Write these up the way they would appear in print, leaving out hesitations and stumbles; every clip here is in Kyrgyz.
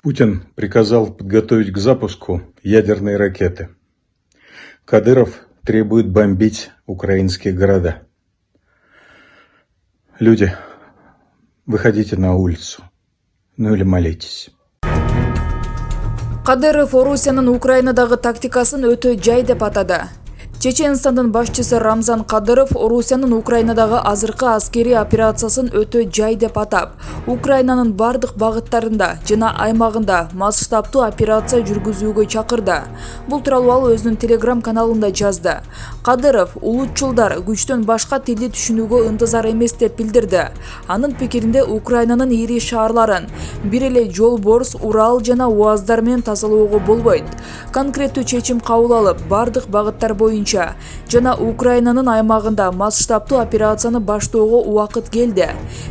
Путин приказал подготовить к запуску ядерные ракеты. Кадыров требует бомбить украинские города. Люди, выходите на улицу, или молитесь. Кадыров Орусиянын Украинадагы тактикасын өтө жай деп атады. Чеченстандын башчысы Рамзан Кадыров Орусиянын Украинадагы азыркы аскери операциясын өтө жай деп атап, Украинанын бардык багыттарында жана аймагында масштабтуу операция жүргүзүүгө чакырды. Бул тууралуу ал өзүнүн Telegram каналында жазды. Кадыров улутчулдар күчтөн башка тилди түшүнүүгө ынтызар эмес деп билдирди. Анын пикиринде Украинанын ири шаарларын бир эле жол борс, Урал жана УАЗдар менен тазалоого болбойт. Конкреттүү чечим кабыл алып, бардык багыттар боюнча жана Украинанын аймагында масштабтуу операцияны баштоого убакыт келди.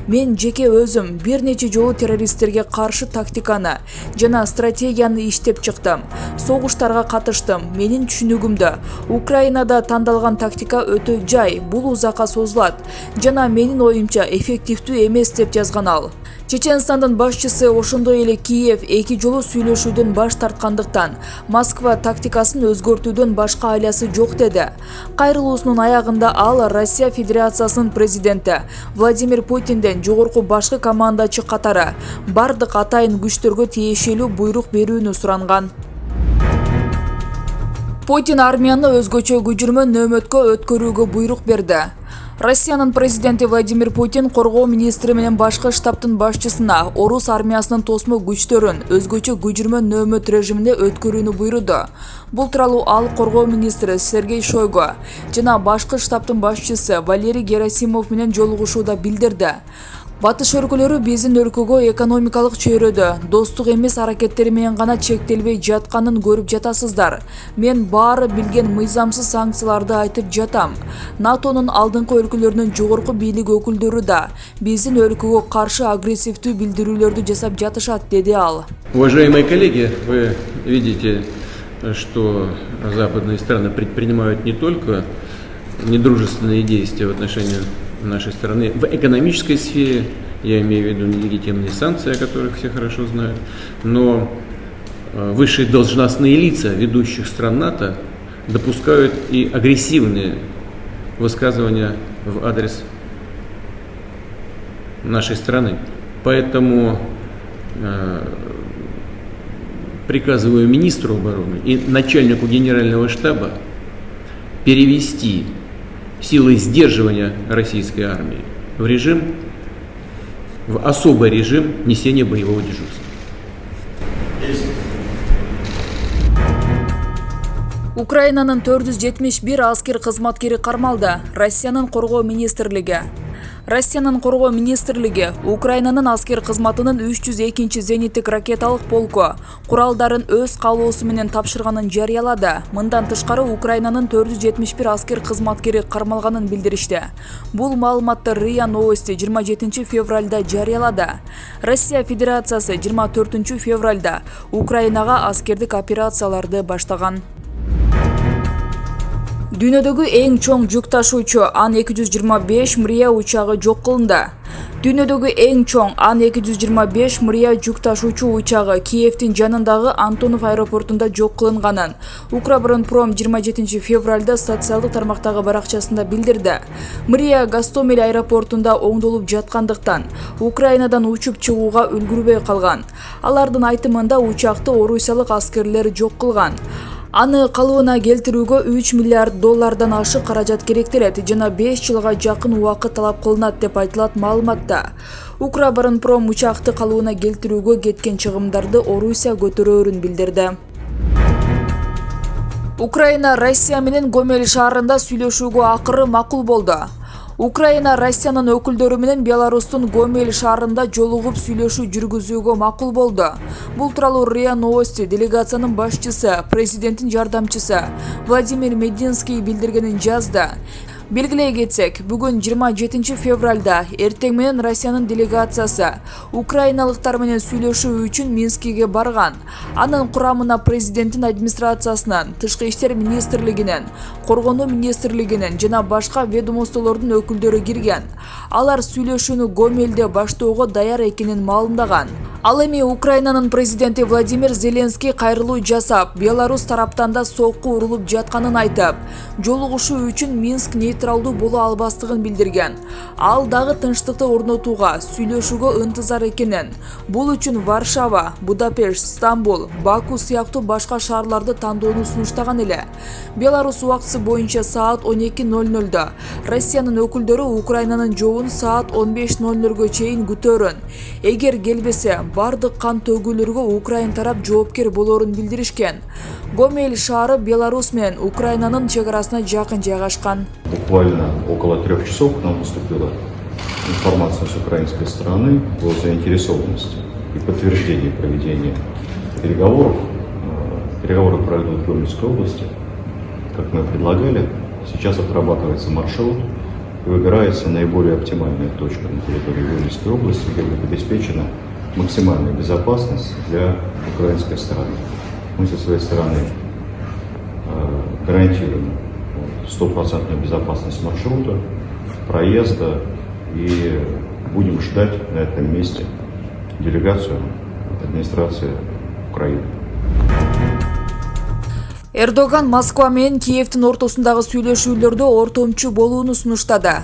Мен жеке өзүм бир нече жолу террористтерге каршы тактиканы жана стратегияны иштеп чыктым. Согуштарга катыштым. Менин түшүнүгүмдө Украинада тандалган тактика өтө жай, бул узакка созулат жана менин оюмча эффективдүү эмес деп жазган ал. Чеченстандын башчысы ошондой эле Киев эки жолу сүйлөшүүдөн баш тарткандыктан Москва тактикасын өзгөртүүдөн башка айласы жок деди. Кайрылуусунун аягында ал Россия Федерациясынын президенти Владимир Путинден жогорку башкы командачы катары бардык атайын күчтөргө тиешелүү буйрук берүүнү суранган. Путин армияны өзгөчө күжүрмө нөөмөткө өткөрүүгө буйрук берди. Россиянын президенти Владимир Путин коргоо министри менен башкы штабтын башчысына орус армиясынын тосмо күчтөрүн өзгөчө күжүрмө нөөмөт режимине өткөрүүнү буйруду. Бул тууралуу ал коргоо министри Сергей Шойгу жана башкы штабтын башчысы Валерий Герасимов менен жолугушууда билдирди. Батыш өлкөлөрү биздин өлкөгө экономикалык чөйрөдө достук эмес аракеттери менен гана чектелбей жатканын көрүп жатасыздар. Мен баары билген мыйзамсыз санкцияларды айтып жатам. НАТОнун алдыңкы өлкөлөрүнүн жогорку бийлик өкүлдөрү да биздин өлкөгө каршы агрессивдүү билдирүүлөрдү жасап жатышат, деди ал. Уважаемые коллеги, вы видите, что западные страны предпринимают не только недружественные действия в отношении нашей страны в экономической сфере, я имею в виду нелегитимные санкции, о которых все хорошо знают, но высшие должностные лица ведущих стран НАТО допускают и агрессивные высказывания в адрес нашей страны. Поэтому приказываю министру обороны и начальнику генерального штаба перевести силы сдерживания российской армии в особый режим несения боевого дежурства. Украинанын 471 аскер кызматкери кармалды. Россиянын коргоо министрлиги Украинанын аскер кызматынын 302 зениттик ракеталык полку куралдарын өз каалоосу менен тапшырганын жарыялады. Мындан тышкары Украинанын 471 аскер кызматкери кармалганын билдиришти. Бул маалыматты РИА Новости 27 февралда жарыялады. Россия Федерациясы 24 февралда Украинага аскердик операцияларды баштаган. Дүйнөдөгү эң чоң жүк ташуучу Ан-225 мрия учагы жок кылынды. Дүйнөдөгү эң чоң Ан-225 мрия жүк ташуучу учагы Киевдин жанындагы Антонов аэропортунда жок кылынганын Укроборонпром 27 февралда социалдык тармактагы баракчасында билдирди. Мрия Гастомель аэропортунда оңдолуп жаткандыктан Украинадан учуп чыгууга үлгүрбөй калган. Алардын айтымында учакты орусиялык аскерлер жок кылган. Аны калыбына келтирүүгө 3 миллиард доллардан ашык каражат керектелет жана 5 жылга жакын убакыт талап кылынат деп айтылат маалыматта. Укроборонпром учакты калыбына келтирүүгө кеткен чыгымдарды Орусия көтөрөөрүн билдирди. Украина Россия менен Гомель шаарында сүйлөшүүгө акыры макул болду. Украина Россиянын өкүлдөрү менен Беларустун Гомель шаарында жолугуп сүйлөшүү жүргүзүүгө макул болду. Бул тууралуу РИА Новости делегациянын башчысы, президенттин жардамчысы Владимир Мединский билдиргенин жазды. Белгилей кетсек, бүгүн 27 февралда эртең менен Россиянын делегациясы украиналыктар менен сүйлөшүү үчүн Минскиге барган. Анын курамына президенттин администрациясынан, Тышкы иштер министрлигинен, Коргонуу министрлигинен жана башка ведомстволордун өкүлдөрү кирген. Алар сүйлөшүүнү Гомельде баштоого даяр экенин маалымдаган. Ал эми Украинанын президенти Владимир Зеленский кайрылуу жасап, Беларусь тараптан да сокку урулуп жатканын айтып, жолугушуу үчүн Минск нейтралдуу боло албастыгын билдирген. Ал дагы тынчтыкты орнотууга, сүйлөшүүгө ынтызар экенин, бул үчүн Варшава, Будапешт, Стамбул, Баку сыяктуу башка шаарларды тандоону сунуштаган эле. Беларусь убактысы боюнча саат 12:00да Россиянын өкүлдөрү Украинанын жообун саат 15:00 чейин күтөрүн. Эгер келбесе, бардык кан төгүүлөргө Украин тарап жоопкер болорун билдиришкен. Гомель шаары Беларусь менен Украинанын чек арасына жакын жайгашкан. Буквально около 3 часов к нам поступила информация с украинской стороны о заинтересованности и подтверждении проведения переговоров. Переговоры пройдут в Гомельской области, как мы предлагали. Сейчас отрабатывается маршрут и выбирается наиболее оптимальная точка на территории Гомельской области, где будет обеспечена максимальная безопасность для украинской стороны. Мы со своей стороны гарантируем 100% безопасность маршрута, проезда и будем ждать на этом месте делегацию администрации Украины. Эрдоган Москва менен Киевдин ортосундагы сүйлөшүүлөрдө ортомчу болууну сунуштады.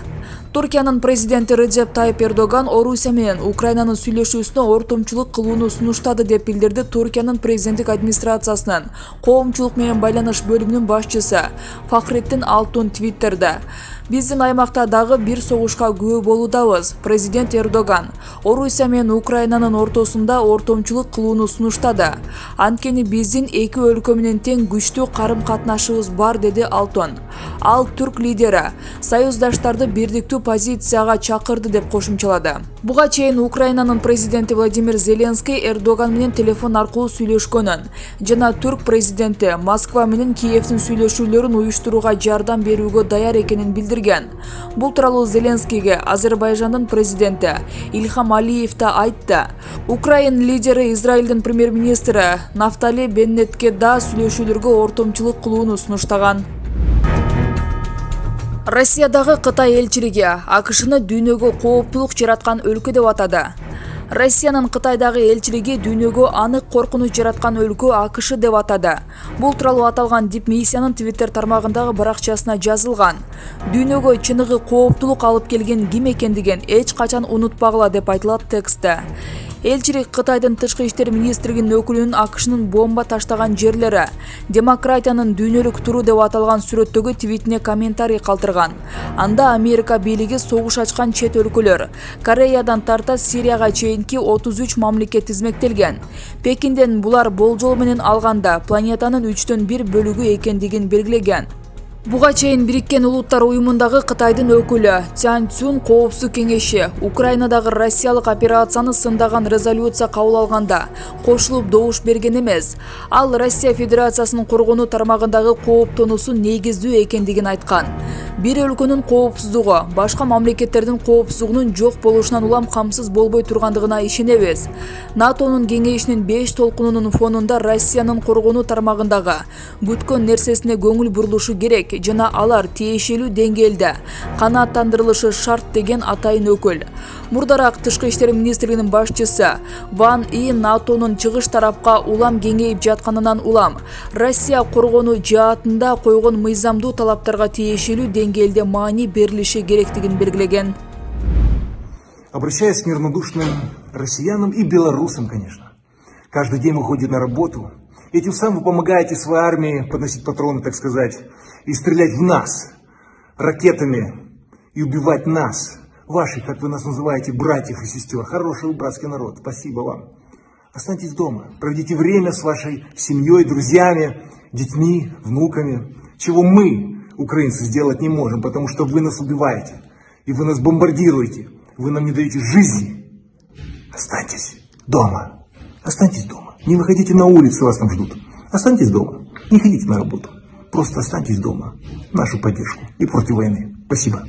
Туркиянын президенти Реджеп Тайип Эрдоган Орусия менен Украинанын сүйлөшүүсүнө ортомчулук кылууну сунуштады деп билдирди Туркиянын президенттик администрациясынын коомчулук менен байланыш бөлүмүнүн башчысы Фахреттин Алтун Твиттерде. Биздин аймакта дагы бир согушка күбө болуудабыз. Президент Эрдоган Орусия менен Украинанын ортосунда ортомчулук кылууну сунуштады. Анткени биздин эки өлкө менен тең күчтүү карым-катнашыбыз бар, деди Алтун. Ал түрк лидери союздаштарды бирдиктүү позицияга чакырды деп кошумчалады. Буга чейин Украинанын президенти Владимир Зеленский Эрдоган менен телефон аркылуу сүйлөшкөнүн жана түрк президенти Москва менен Киевдин сүйлөшүүлөрүн уюштурууга жардам берүүгө даяр экенин билдирген. Бул тууралуу Зеленскийге Азербайжандын президенти Ильхам Алиев да айтты. Украин лидери Израилдин премьер-министри Нафтали Беннетке да сүйлөшүүлөргө ортомчулук кылууну сунуштаган. Россиядагы Кытай элчилиги АКШны дүйнөгө кооптулук жараткан өлкө деп атады. Россиянын Кытайдагы элчилиги дүйнөгө анык коркунуч жараткан өлкө АКШ деп атады. Бул тууралуу аталган дипмиссиянын Твиттер тармагындагы баракчасына жазылган. Дүйнөгө чыныгы кооптулук алып келген ким экендигин эч качан унутпагыла деп айтылат текстте. Элчилик Кытайдын Тышкы иштер министрлигинин өкүлүнүн АКШнын бомба таштаган жерлери, демократиянын дүйнөлүк туру деп аталган сүрөттөгү твитине комментарий калтырган. Анда Америка бийлиги согуш ачкан чет өлкөлөр, Кореядан тарта Сирияга чейинки 33 мамлекет тизмектелген. Пекинден булар болжол менен алганда планетанын 1/3 бөлүгү экендигин белгилеген. Буга чейин Бириккен Улуттар уюмундагы Кытайдын өкүлү Цян Цюн коопсуздук кеңеши Украинадагы Россиялык операцияны сындаган резолюция кабыл алганда кошулуп добуш берген эмес. Ал Россия Федерациясынын коргонуу тармагындагы кооптонуусу негиздүү экендигин айткан. Бир өлкөнүн коопсуздугу башка мамлекеттердин коопсуздугунун жок болушунан улам камсыз болбой тургандыгына ишенебиз. НАТОнун кеңешинин 5 толкунунун фонунда Россиянын коргонуу тармагындагы күткөн нерсесине көңүл бурулушу керек жана алар тиешелүү деңгээлде канааттандырылышы шарт деген атайын өкүл. Мурдараак Тышкы иштер министрлигинин башчысы Ван И НАТОнун чыгыш тарапка улам кеңейип жатканынан улам Россия коргонуу жаатында койгон мыйзамдуу талаптарга тиешелүү деңгээлде маани берилиши керектигин белгилеген. Обращаясь к неравнодушным россиянам и белорусам, конечно. Каждый день выходит на работу. Этим самым вы помогаете своей армии подносить патроны, так сказать, и стрелять в нас ракетами и убивать нас, ваших, как вы нас называете, братьев и сестер. Хороший вы братский народ, спасибо вам. Останьтесь дома, проведите время с вашей семьей, друзьями, детьми, внуками, чего мы, украинцы, сделать не можем, потому что вы нас убиваете, и вы нас бомбардируете, вы нам не даете жизни. Останьтесь дома, останьтесь дома. Не выходите на улицу, вас там ждут. Останьтесь дома, не ходите на работу. Просто останьтесь дома. Нашу поддержку и против войны. Спасибо.